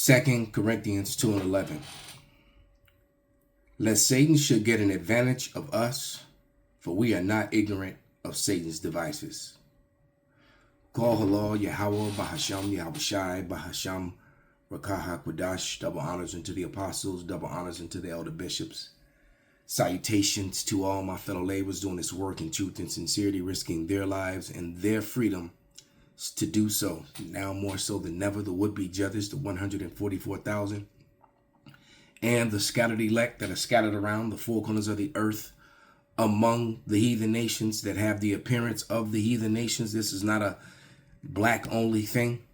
2 Corinthians 2:11. Lest Satan should get an advantage of us, for we are not ignorant of Satan's devices. Call halal Yahweh Bahasham Yahushai Bahasham Rakaha Kwadash. Double honors unto the apostles, double honors unto the elder bishops. Salutations to all my fellow laborers doing this work in truth and sincerity, risking their lives and their freedom to do so. Now more so than ever, the would-be judges, the 144,000, and the scattered elect that are scattered around the four corners of the earth among the heathen nations that have the appearance of the heathen nations. This is not a black only thing,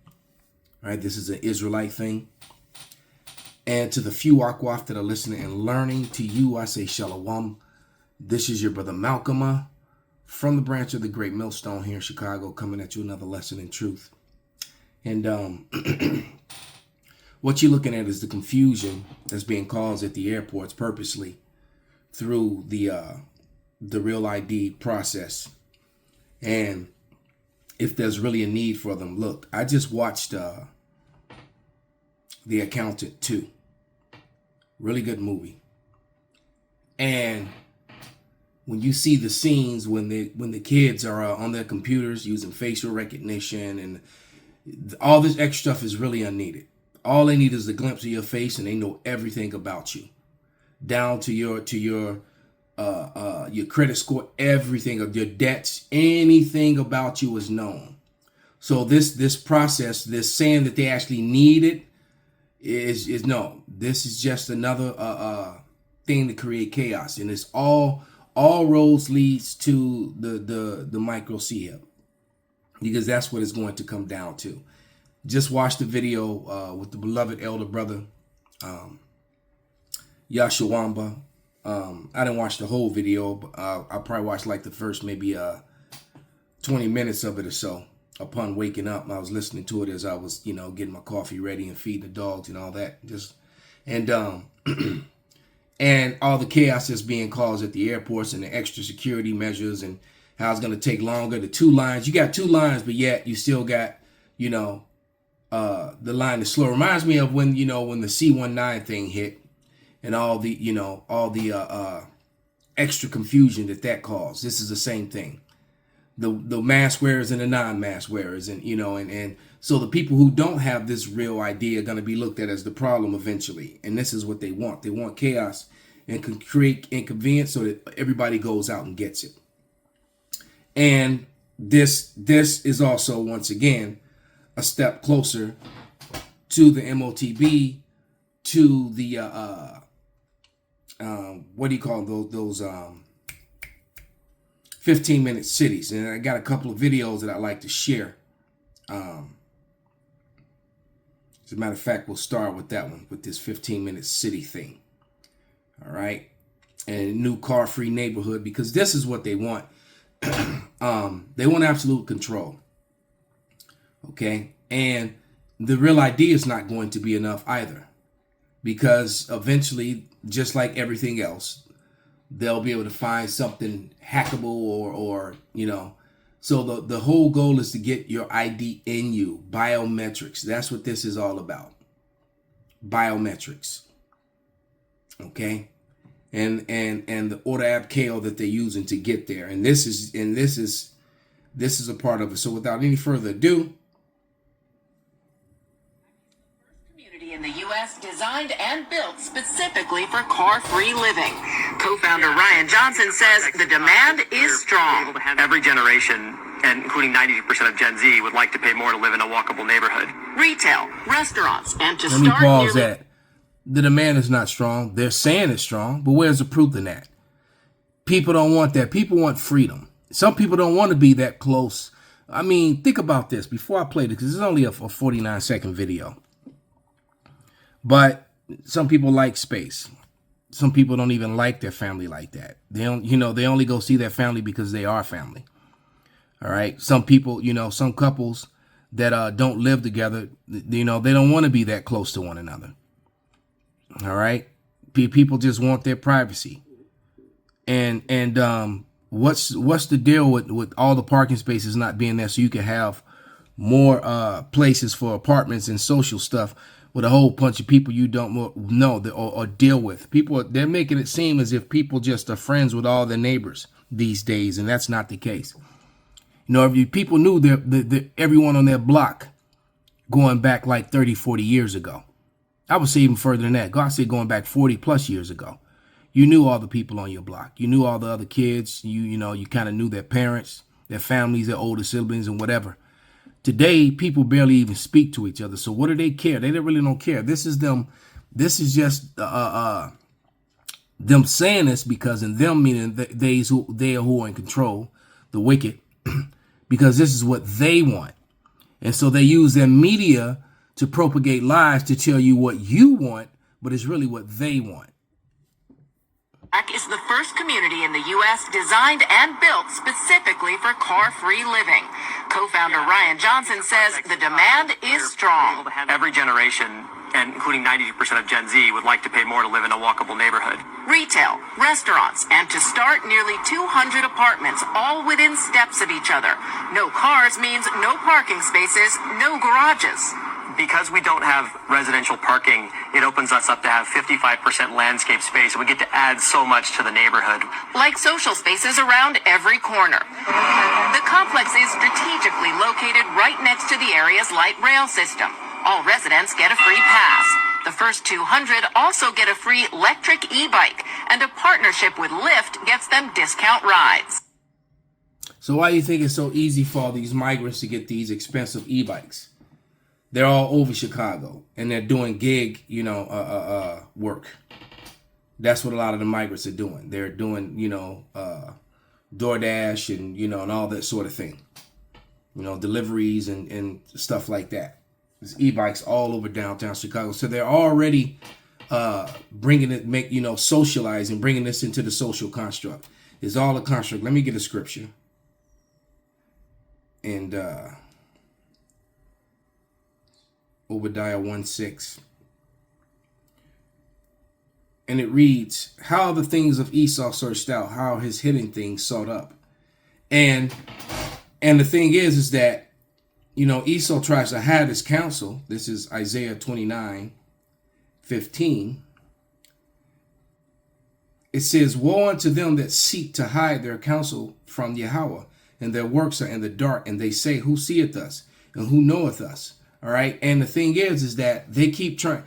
right? This is an Israelite thing. And to the few Akwaf that are listening and learning, to you I say Shalom. This is your brother Malcolm from the branch of the Great Millstone here in Chicago, coming at you another lesson in truth. And what you're looking at is the confusion that's being caused at the airports purposely through the Real ID process. And if there's really a need for them, look, I just watched The Accountant 2. Really good movie. And when you see the scenes when the kids are on their computers using facial recognition and all this extra stuff is really unneeded. All they need is a glimpse of your face and they know everything about you, down to your credit score, everything of your debts, anything about you is known. So this process, this saying that they actually need it is no. This is just another thing to create chaos, and it's all roads leads to the micro SeeHip, because that's what it's going to come down to. Just watch the video with the beloved elder brother Yashawamba. I didn't watch the whole video, but I probably watched like the first maybe 20 minutes of it or so. Upon waking up, I was listening to it as I was, getting my coffee ready and feeding the dogs and all that. And all the chaos that's being caused at the airports and the extra security measures and how it's going to take longer. The 2 lines, you got 2 lines, but yet you still got, the line is slow. Reminds me of when the C-19 thing hit and all the extra confusion that caused. This is the same thing. The mask wearers and the non-mask wearers, and so the people who don't have this real ID are going to be looked at as the problem eventually. And this is what they want. They want chaos and can create inconvenience so that everybody goes out and gets it. And this is also, once again, a step closer to the MOTB, to the what do you call those 15-minute cities. And I got a couple of videos that I like to share. As a matter of fact, we'll start with that one, with this 15-minute city thing. All right. And new car-free neighborhood, because this is what they want. They want absolute control. Okay. And the Real ID is not going to be enough either, because eventually, just like everything else, they'll be able to find something hackable or so the whole goal is to get your ID in you. Biometrics. That's what this is all about. Biometrics. Okay. And the order app KO that they're using to get there. And this is a part of it. So without any further ado, in the U.S. designed and built specifically for car-free living. Co-founder Ryan Johnson says the demand is strong. Every generation, and including 90% of Gen Z, would like to pay more to live in a walkable neighborhood. Retail, restaurants, and to let me pause that. The demand is not strong. They're saying it's strong, but where's the proof in that? People don't want that. People want freedom. Some people don't want to be that close. I mean, think about this before I play this, because it's only a 49-second video. But some people like space. Some people don't even like their family like that. They don't, they only go see their family because they are family. All right. Some people, some couples that don't live together, they don't want to be that close to one another. All right. People just want their privacy. And what's the deal with all the parking spaces not being there so you can have more places for apartments and social stuff? with a whole bunch of people you don't know or deal with. People, they're making it seem as if people just are friends with all their neighbors these days, and that's not the case. You know, if people knew everyone on their block going back like 30, 40 years ago. I would say even further than that. God said going back 40 plus years ago. You knew all the people on your block. You knew all the other kids. You kind of knew their parents, their families, their older siblings, and whatever. Today, people barely even speak to each other. So what do they care? They really don't care. This is them. This is just them saying this because in them meaning they who are in control, the wicked, because this is what they want. And so they use their media to propagate lies to tell you what you want, but it's really what they want. Is the first community in the U.S. designed and built specifically for car-free living. Co-founder Ryan Johnson says the demand is strong. Every generation, and including 90% of Gen Z, would like to pay more to live in a walkable neighborhood. Retail, restaurants, and to start nearly 200 apartments, all within steps of each other. No cars means no parking spaces, no garages. Because we don't have residential parking, it opens us up to have 55% landscape space. We get to add so much to the neighborhood. Like social spaces around every corner. The complex is strategically located right next to the area's light rail system. All residents get a free pass. The first 200 also get a free electric e-bike, and a partnership with Lyft gets them discount rides. So why do you think it's so easy for all these migrants to get these expensive e-bikes? They're all over Chicago, and they're doing gig, work. That's what a lot of the migrants are doing. They're doing, DoorDash and, and all that sort of thing. Deliveries and stuff like that. There's e-bikes all over downtown Chicago. So they're already bringing it, socializing, bringing this into the social construct. It's all a construct. Let me get a scripture. And Obadiah 1:6. And it reads, how the things of Esau searched out, how his hidden things sought up. And the thing is that, Esau tries to hide his counsel. This is Isaiah 29:15. It says, woe unto them that seek to hide their counsel from Yahweh, and their works are in the dark, and they say, who seeth us, and who knoweth us? All right. And the thing is that they keep trying.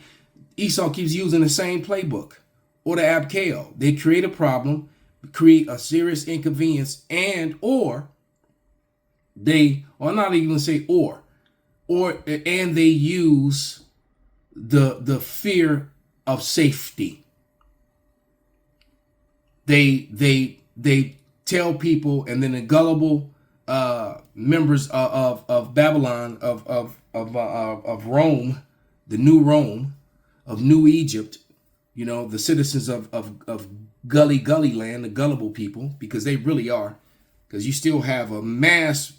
Esau keeps using the same playbook or the Abkeo. They create a problem, create a serious inconvenience, and they use the fear of safety. They tell people, and then the gullible members of Babylon, of Rome, the new Rome, of New Egypt, the citizens of gully land, the gullible people, because they really are, because you still have a mass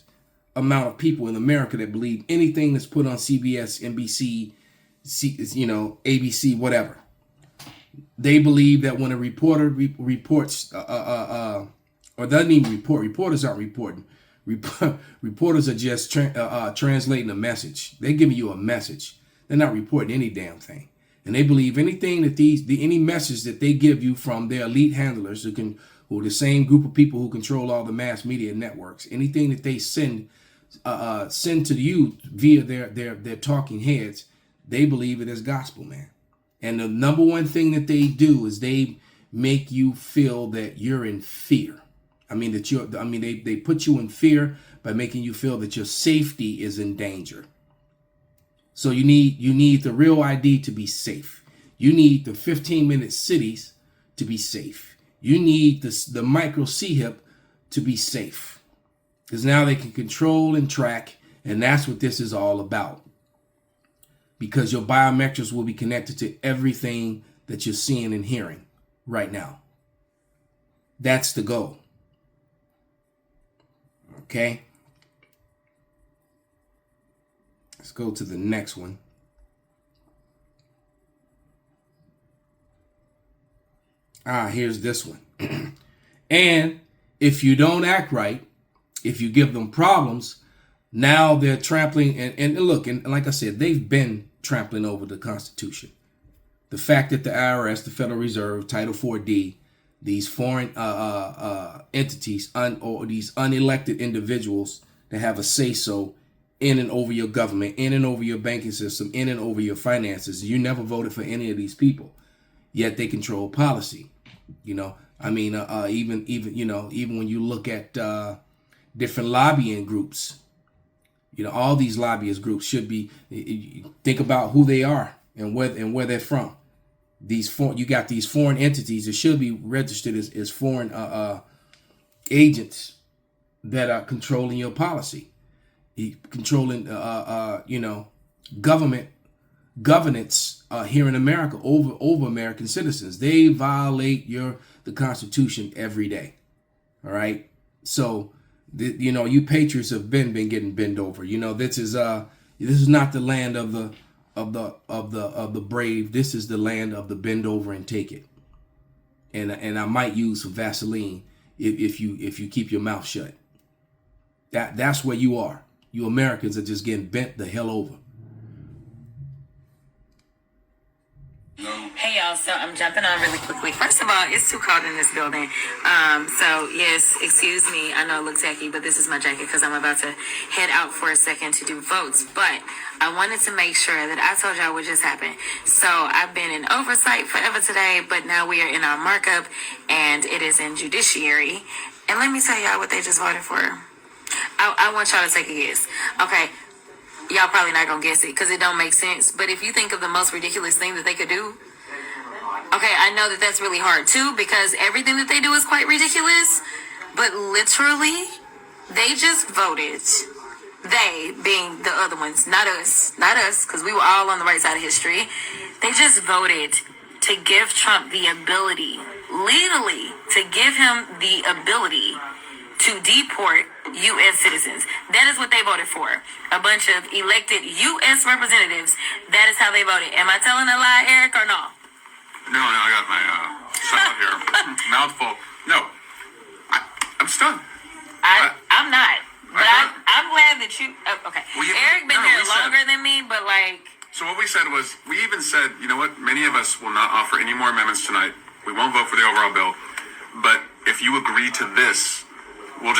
amount of people in America that believe anything that's put on CBS, NBC, ABC, whatever. They believe that when a reporter reports, or doesn't even report, reporters aren't reporting. Reporters are just translating a message. They're giving you a message. They're not reporting any damn thing. And they believe anything that any message that they give you from their elite handlers who are the same group of people who control all the mass media networks, anything that they send to you via their talking heads, they believe it is gospel, man. And the number one thing that they do is they make you feel that you're in fear. They put you in fear by making you feel that your safety is in danger. So you need the real ID to be safe. You need the 15-minute cities to be safe. You need the micro SeeHip to be safe. Because now they can control and track, and that's what this is all about. Because your biometrics will be connected to everything that you're seeing and hearing right now. That's the goal. Okay. Let's go to the next one. Here's this one. And if you don't act right, if you give them problems, now they're trampling. And look, and like I said, they've been trampling over the Constitution. The fact that the IRS, the Federal Reserve, Title 4D, these foreign entities or these unelected individuals that have a say-so in and over your government, in and over your banking system, in and over your finances. You never voted for any of these people, yet they control policy. You know, I mean, even when you look at different lobbying groups, you know, all these lobbyist groups should be, think about who they are and where they're from. You got these foreign entities that should be registered as foreign agents that are controlling your policy, controlling governance here in America over American citizens. They violate the Constitution every day. All right, so you patriots have been getting bent over. You know, this is not the land of the brave. This is the land of the bend over and take it. And I might use some Vaseline if you keep your mouth shut. That's where you are. You Americans are just getting bent the hell over. Hey y'all, so I'm jumping on really quickly. First of all, it's too cold in this building. So yes, excuse me. I know it looks tacky, but this is my jacket because I'm about to head out for a second to do votes. But I wanted to make sure that I told y'all what just happened. So I've been in oversight forever today, but now we are in our markup and it is in judiciary. And let me tell y'all what they just voted for. I want y'all to take a guess. Okay. Y'all probably not gonna guess it because it don't make sense. But if you think of the most ridiculous thing that they could do, okay, I know that that's really hard too because everything that they do is quite ridiculous. But literally, they just voted. They being the other ones, not us, because we were all on the right side of history. They just voted to give Trump the ability, legally, to give him the ability to deport U.S. citizens. That is what they voted for. A bunch of elected U.S. representatives. That is how they voted. Am I telling a lie, Eric, or no? No, I got my salad here. Mouthful. No, I'm stunned. I'm not. But I'm glad that you... okay. Eric been here longer than me, but like... So what we said was, we even said, you know what, many of us will not offer any more amendments tonight. We won't vote for the overall bill. But if you agree to this, we'll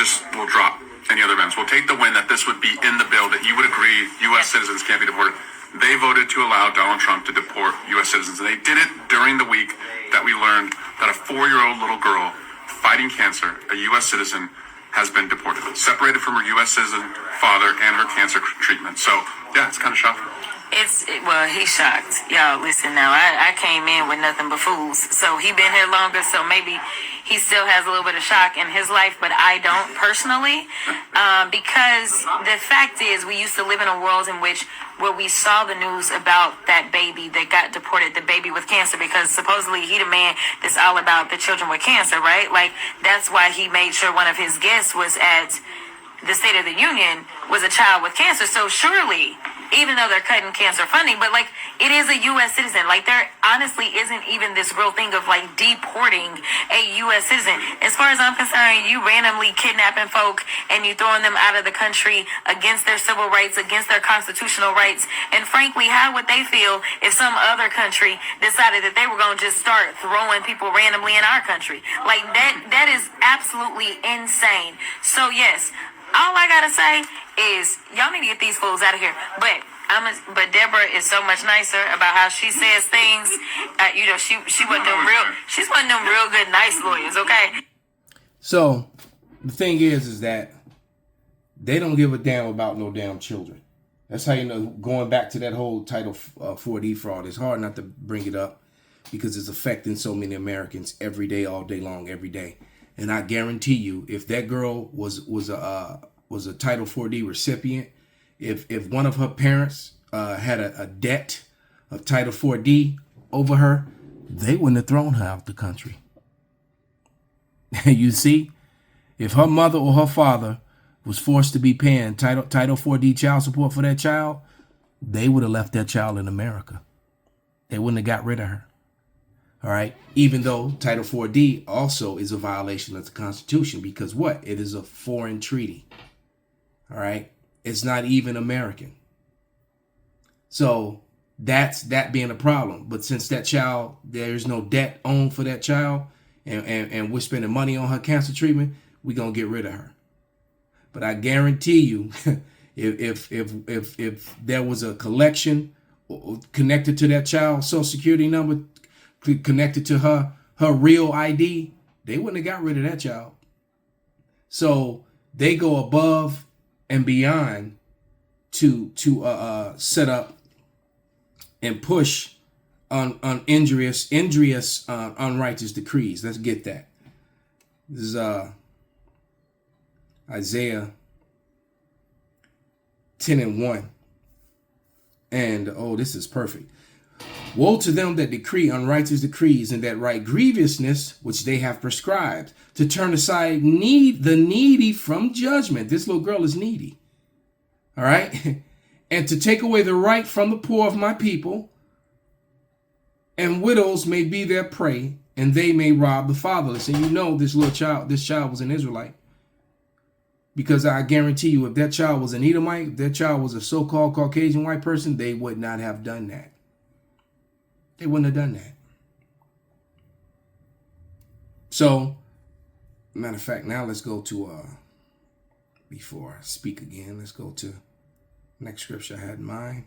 drop any other amendments. We'll take the win that this would be in the bill, that you would agree U.S. citizens can't be deported. They voted to allow Donald Trump to deport U.S. citizens. And they did it during the week that we learned that a 4-year-old little girl fighting cancer, a U.S. citizen, has been deported, separated from her U.S. citizen father and her cancer treatment. So, yeah, it's kind of shocking. Well, he's shocked. Y'all, listen now. I came in with nothing but fools. So he been here longer, so maybe he still has a little bit of shock in his life, but I don't personally. Because the fact is, we used to live in a world in which where we saw the news about that baby that got deported, the baby with cancer, because supposedly he the man that's all about the children with cancer, right? Like, that's why he made sure one of his guests was at the State of the Union was a child with cancer. So surely, even though they're cutting cancer funding, but like, it is a U.S. citizen. Like, there honestly isn't even this real thing of like deporting a U.S. citizen. As far as I'm concerned, you randomly kidnapping folk and you throwing them out of the country against their civil rights, against their constitutional rights. And frankly, how would they feel if some other country decided that they were going to just start throwing people randomly in our country? Like, that is absolutely insane. So yes, all I gotta say is y'all need to get these fools out of here. But Deborah is so much nicer about how she says things. She wasn't them real. She's one of them real good, nice lawyers. Okay. So the thing is that they don't give a damn about no damn children. That's how you know. Going back to that whole Title 4D fraud, it's hard not to bring it up because it's affecting so many Americans every day, all day long, every day. And I guarantee you, if that girl was a Title 4D recipient, if one of her parents had a debt of Title 4D over her, they wouldn't have thrown her out the country. You see, if her mother or her father was forced to be paying Title 4D child support for that child, they would have left that child in America. They wouldn't have got rid of her. All right. Even though Title 4D also is a violation of the Constitution because what? It is a foreign treaty. All right. It's not even American. So that being a problem. But since that child, there's no debt owed for that child, and we're spending money on her cancer treatment, we're gonna get rid of her. But I guarantee you, if there was a collection connected to that child's social security number, connected to her real ID, they wouldn't have got rid of that child. So they go above and beyond to set up and push on injurious unrighteous decrees. Let's get that. This is Isaiah 10:1. And this is perfect. Woe to them that decree unrighteous decrees, and that write grievousness which they have prescribed, to turn aside the needy from judgment. This little girl is needy. All right. And to take away the right from the poor of my people, and widows may be their prey, and they may rob the fatherless. And this child was an Israelite. Because I guarantee you, if that child was an Edomite, if that child was a so-called Caucasian white person, they would not have done that. They wouldn't have done that. So, matter of fact, now let's go to, before I speak again, let's go to next scripture I had in mind,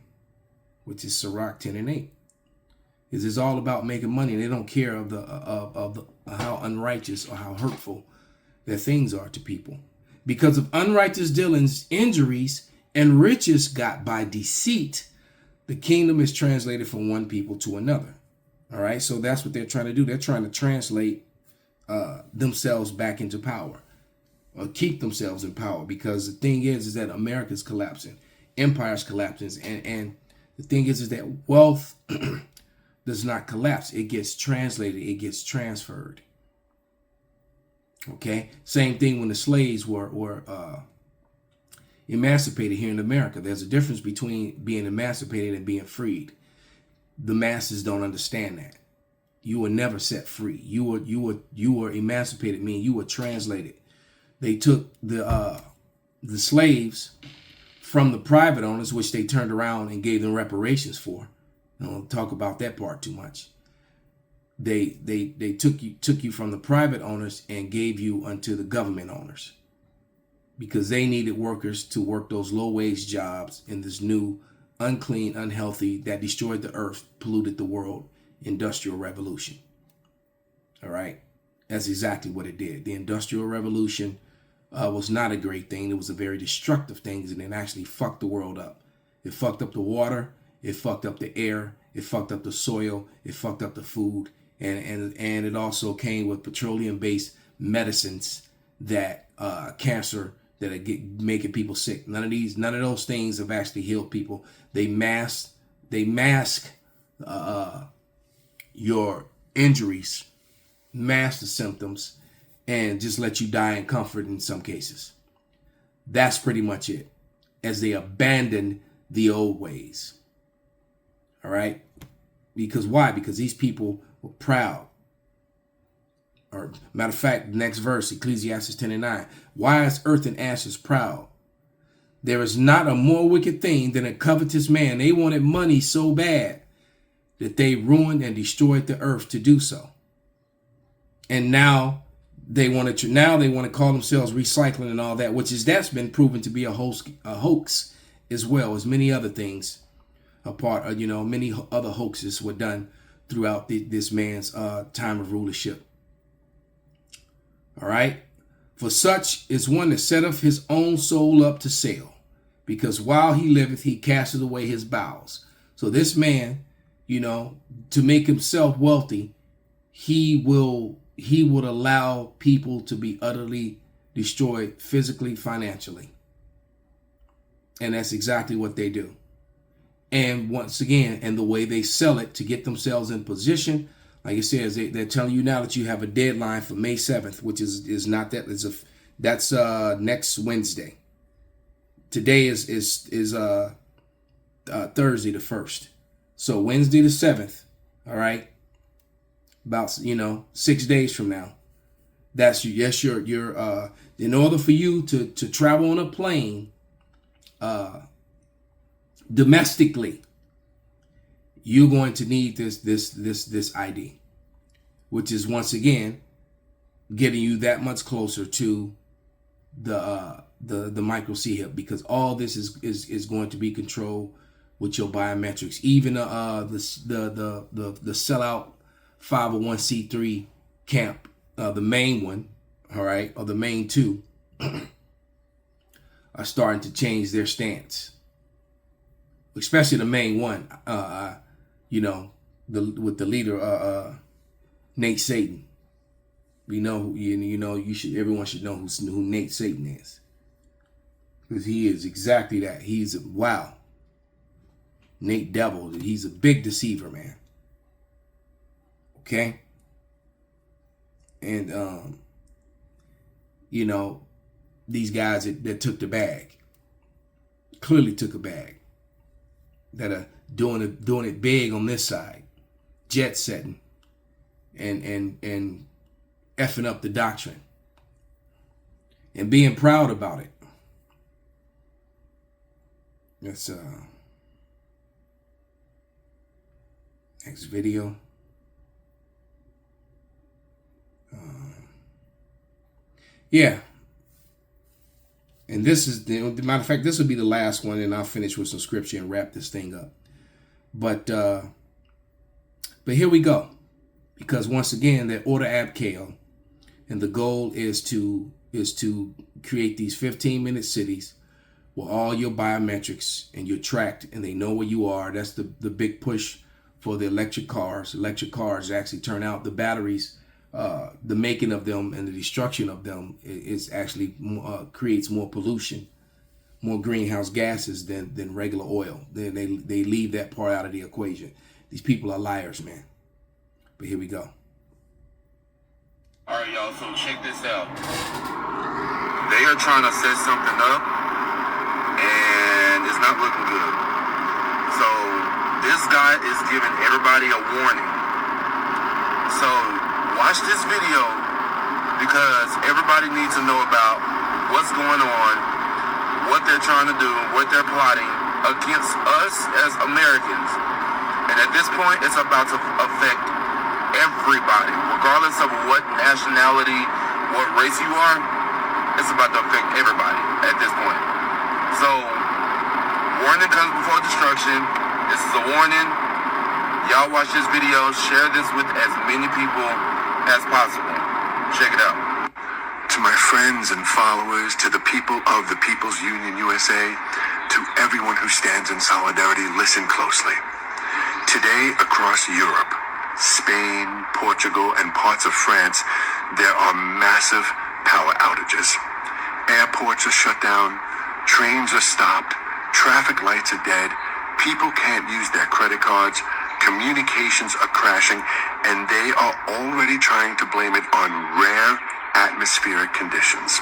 which is Sirach 10:8. It's all about making money. They don't care of how unrighteous or how hurtful their things are to people. Because of unrighteous dealings, injuries, and riches got by deceit, the kingdom is translated from one people to another. All right, so that's what they're trying to do. They're trying to translate themselves back into power, or keep themselves in power. Because the thing is that America's collapsing, empire's collapsing, and the thing is that wealth does not collapse. It gets translated. It gets transferred. Okay, same thing when the slaves were emancipated here in America. There's a difference between being emancipated and being freed. The masses don't understand that. You were never set free. You were emancipated, meaning you were translated. They took the slaves from the private owners, which they turned around and gave them reparations for. I don't talk about that part too much. They took you from the private owners and gave you unto the government owners, because they needed workers to work those low wage jobs in this new unclean, unhealthy, that destroyed the earth, polluted the world, industrial revolution. All right. That's exactly what it did. The industrial revolution was not a great thing. It was a very destructive thing, and it actually fucked the world up. It fucked up the water. It fucked up the air. It fucked up the soil. It fucked up the food. And it also came with petroleum-based medicines that cancer, that are making people sick. None of those things have actually healed people. They mask your injuries, mask the symptoms, and just let you die in comfort in some cases. That's pretty much it, as they abandon the old ways. All right? Because why? Because these people were proud. Or matter of fact, next verse, Ecclesiastes 10:9. Why is earth and ashes proud? There is not a more wicked thing than a covetous man. They wanted money so bad that they ruined and destroyed the earth to do so. And now they want to call themselves recycling and all that, that's been proven to be a hoax as well as many other things. Many other hoaxes were done throughout this man's time of rulership. All right. For such is one that setteth his own soul up to sale, because while he liveth, he casteth away his bowels. So this man, to make himself wealthy, he would allow people to be utterly destroyed physically, financially. And that's exactly what they do. And once again, and the way they sell it to get themselves in position, like it says, they're telling you now that you have a deadline for May 7th, which is not that. That's next Wednesday. Today is Thursday the 1st. So Wednesday the 7th, all right, about 6 days from now. That's your in order for you to travel on a plane domestically, you're going to need this ID, which is once again getting you that much closer to the micro SeeHip, because all this is going to be controlled with your biometrics. Even the sellout 501c3 camp, the main one, all right, or the main two, are starting to change their stance, especially the main one. With the leader, Nate Satan. Everyone should know who Nate Satan is, because he is exactly that. He's Nate Devil. He's a big deceiver, man. Okay, and these guys that took the bag, clearly took a bag, that are doing it big on this side, jet setting, and effing up the doctrine, and being proud about it. That's next video. Yeah. And this is the matter of fact, this will be the last one, and I'll finish with some scripture and wrap this thing up. But here we go. Because once again, they're order ab chaos, and the goal is to create these 15-minute cities where all your biometrics and you're tracked and they know where you are. That's the big push for the electric cars. Electric cars actually turn out the batteries. The making of them and the destruction of them is actually creates more pollution, more greenhouse gases than regular oil. They leave that part out of the equation. These people are liars, man. But here we go. All right, y'all, so check this out. They are trying to set something up, and it's not looking good. So this guy is giving everybody a warning. So watch this video, because everybody needs to know about what's going on, what they're trying to do, what they're plotting against us as Americans. And at this point, it's about to affect everybody, regardless of what nationality, what race you are. It's about to affect everybody at this point. So, warning comes before destruction. This is a warning. Y'all watch this video, share this with as many people as possible. Check it out. To my friends and followers, to the people of the People's Union USA, to everyone who stands in solidarity, listen closely. Today, across Europe, Spain, Portugal, and parts of France, there are massive power outages. Airports are shut down, trains are stopped, traffic lights are dead, people can't use their credit cards, communications are crashing, and they are already trying to blame it on rare atmospheric conditions.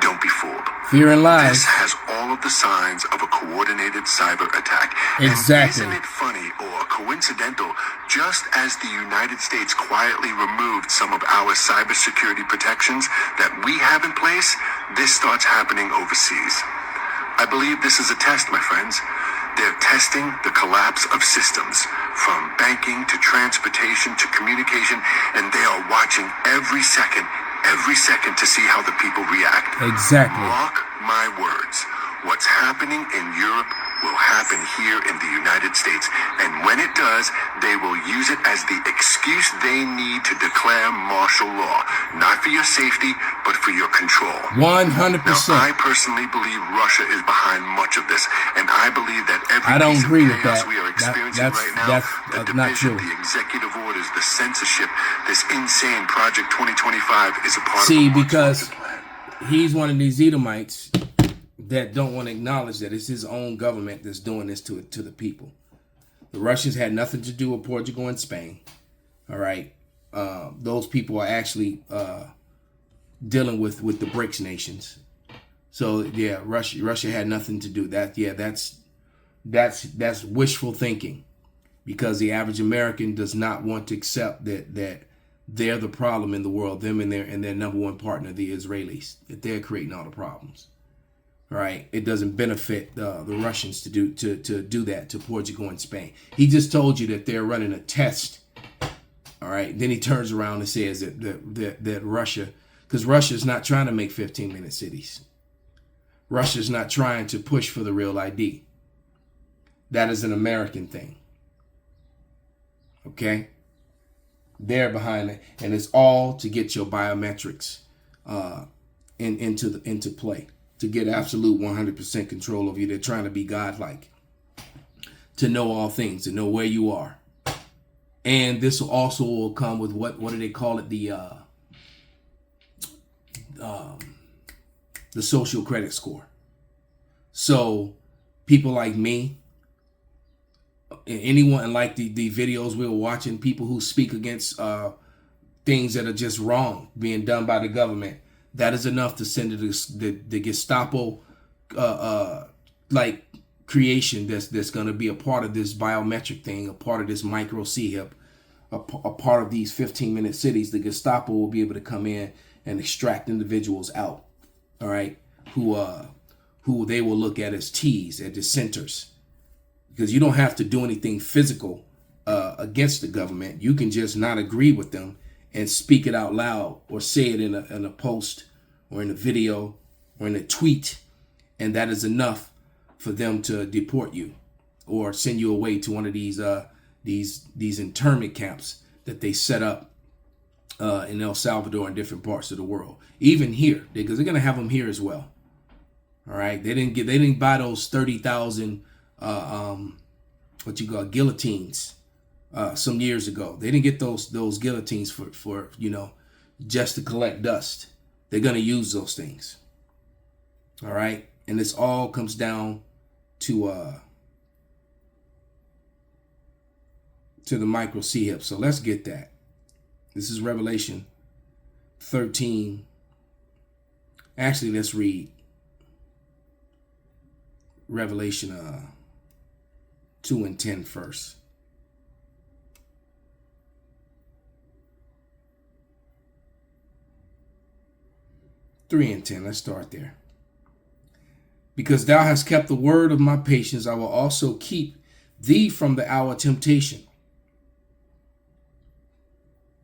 Don't be fooled. Fear and lies. This has all of the signs of a coordinated cyber attack. Exactly. And isn't it funny or coincidental, just as the United States quietly removed some of our cybersecurity protections that we have in place, this starts happening overseas. I believe this is a test, my friends. They're testing the collapse of systems, from banking to transportation to communication, and they are watching every second to see how the people react. Exactly. Mark my words. What's happening in Europe will happen here in the United States. And when it does, they will use it as the excuse they need to declare martial law. Not for your safety, but for your control. 100%. Now, I personally believe Russia is behind much of this. And I believe that every I don't piece agree of with chaos that. we are experiencing right now, the Not division, true. the executive orders, the censorship, this insane Project 2025 is a part See, of a much because larger plan. he's one of these Edomites that don't want to acknowledge that it's his own government that's doing this to the people. The Russians had nothing to do with Portugal and Spain. All right. Those people are actually dealing with the BRICS nations. So yeah, Russia had nothing to do that. Yeah, that's wishful thinking, because the average American does not want to accept that they're the problem in the world, them and their number one partner, the Israelis, that they're creating all the problems. All right, it doesn't benefit the Russians to do that to Portugal and Spain. He just told you that they're running a test. All right, then he turns around and says that Russia, because Russia's not trying to make 15-minute cities. Russia's not trying to push for the real ID. That is an American thing. Okay, they're behind it, and it's all to get your biometrics into play, to get absolute 100% control of you. They're trying to be godlike, to know all things, to know where you are. And this also will come with what do they call it? The social credit score. So people like me, anyone like the videos we were watching, people who speak against things that are just wrong being done by the government, that is enough to send the Gestapo like creation that's going to be a part of this biometric thing, a part of this micro SeeHip, a part of these 15-minute cities. The Gestapo will be able to come in and extract individuals out, all right, who they will look at as T's, at dissenters, because you don't have to do anything physical against the government. You can just not agree with them and speak it out loud, or say it in a post, or in a video, or in a tweet, and that is enough for them to deport you or send you away to one of these internment camps that they set up in El Salvador and different parts of the world, even here, because they're gonna have them here as well. All right, they didn't buy those 30,000 guillotines some years ago. They didn't get those guillotines for just to collect dust. They're gonna use those things. All right, and this all comes down to the micro SeeHip. So let's get that. This is Revelation 13. Actually, let's read Revelation 2 and 10 first. Three and 10. Let's start there. Because thou hast kept the word of my patience, I will also keep thee from the hour of temptation,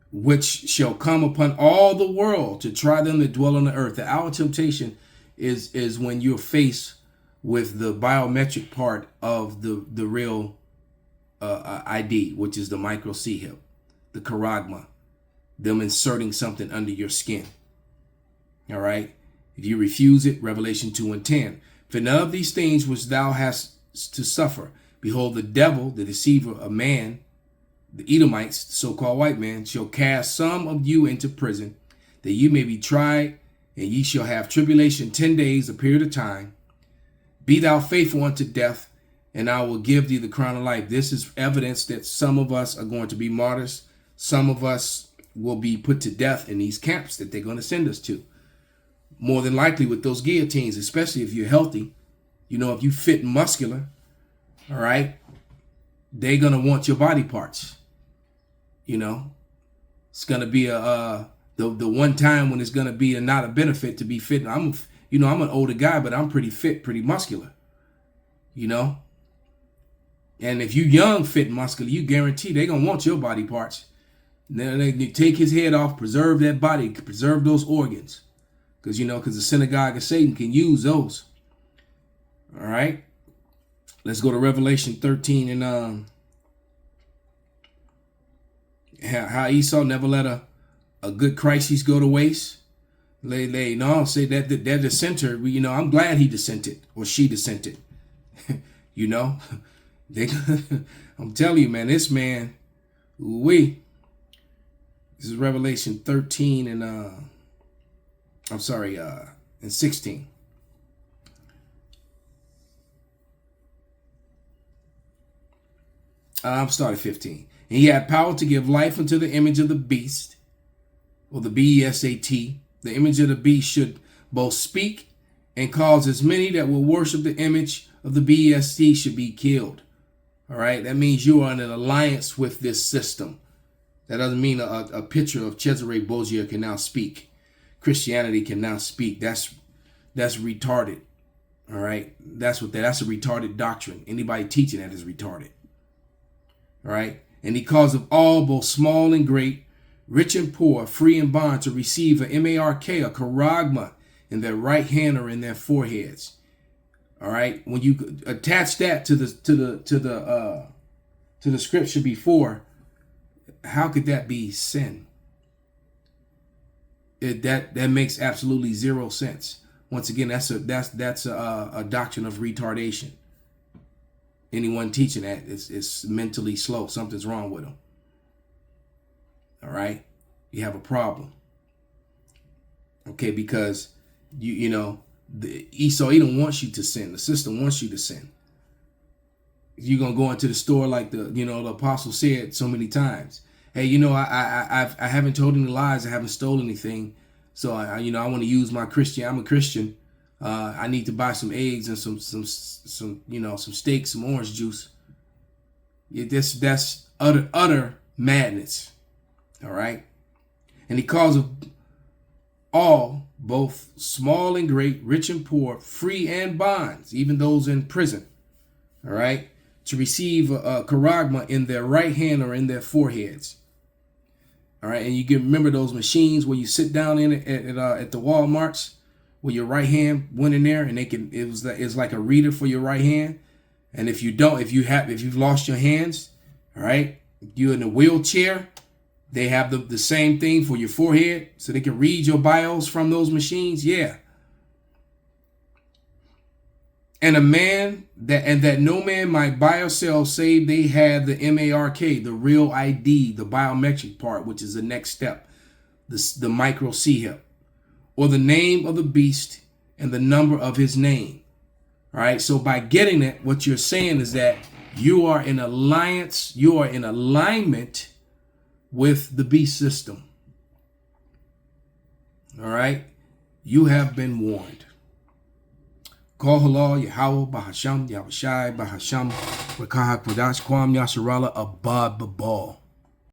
which shall come upon all the world to try them that dwell on the earth. The hour of temptation is when you're faced with the biometric part of the real ID, which is the micro SeeHip, the Charagma, them inserting something under your skin. All right. If you refuse it, Revelation 2 and 10. For none of these things which thou hast to suffer, behold, the devil, the deceiver of man, the Edomites, the so-called white man, shall cast some of you into prison, that you may be tried, and ye shall have tribulation 10 days, a period of time. Be thou faithful unto death, and I will give thee the crown of life. This is evidence that some of us are going to be martyrs. Some of us will be put to death in these camps that they're going to send us to. More than likely with those guillotines, especially if you're healthy, if you fit and muscular, all right, they're going to want your body parts. It's going to be the one time when it's going to be not a benefit to be fit. I'm an older guy, but I'm pretty fit, pretty muscular, and if you young, fit, and muscular, you guarantee they're going to want your body parts. Then they take his head off, preserve that body, preserve those organs. Because the synagogue of Satan can use those. All right. Let's go to Revelation 13 and how Esau never let a good crisis go to waste. Say that they're dissenter. I'm glad he dissented or she dissented. I'm telling you, man, this man, this is Revelation 13 and and 16. I'm starting 15. And he had power to give life unto the image of the beast, or the BESAT. The image of the beast should both speak and cause as many that will worship the image of the BEST should be killed. All right. That means you are in an alliance with this system. That doesn't mean a picture of Cesare Borgia can now speak. Christianity can now speak. That's retarded. All right. That's a retarded doctrine. Anybody teaching that is retarded. All right. And he caused of all, both small and great, rich and poor, free and bond, to receive a mark, a charagma, in their right hand or in their foreheads. All right. When you attach that to the scripture before, how could that be sin? That makes absolutely zero sense. Once again, that's a doctrine of retardation. Anyone teaching that is mentally slow. Something's wrong with them. All right, you have a problem. Okay, because you know Esau, he don't want you to sin. The system wants you to sin. You're gonna go into the store like the apostle said so many times. Hey, I haven't told any lies. I haven't stolen anything. So I want to use my Christian. I'm a Christian. I need to buy some eggs and some steak, some orange juice. That's utter madness. All right. And he calls of all, both small and great, rich and poor, free and bonds, even those in prison. All right. To receive a charagma in their right hand or in their foreheads. All right, and you can remember those machines where you sit down in it at the Walmarts, where your right hand went in there, and it's like a reader for your right hand. And if you've lost your hands, all right, you're in a wheelchair, they have the same thing for your forehead, so they can read your bios from those machines. Yeah. And that no man might buy or sell save they had the mark, the real ID, the biometric part, which is the next step, the micro SeeHip, or the name of the beast and the number of his name. All right. So by getting it, what you're saying is that you are in alliance, you are in alignment with the beast system. All right. You have been warned. Call halal Yahweh Bahasham Yahushai Bahasham Rakah Kodash Kwam Yasharala Abad Babal.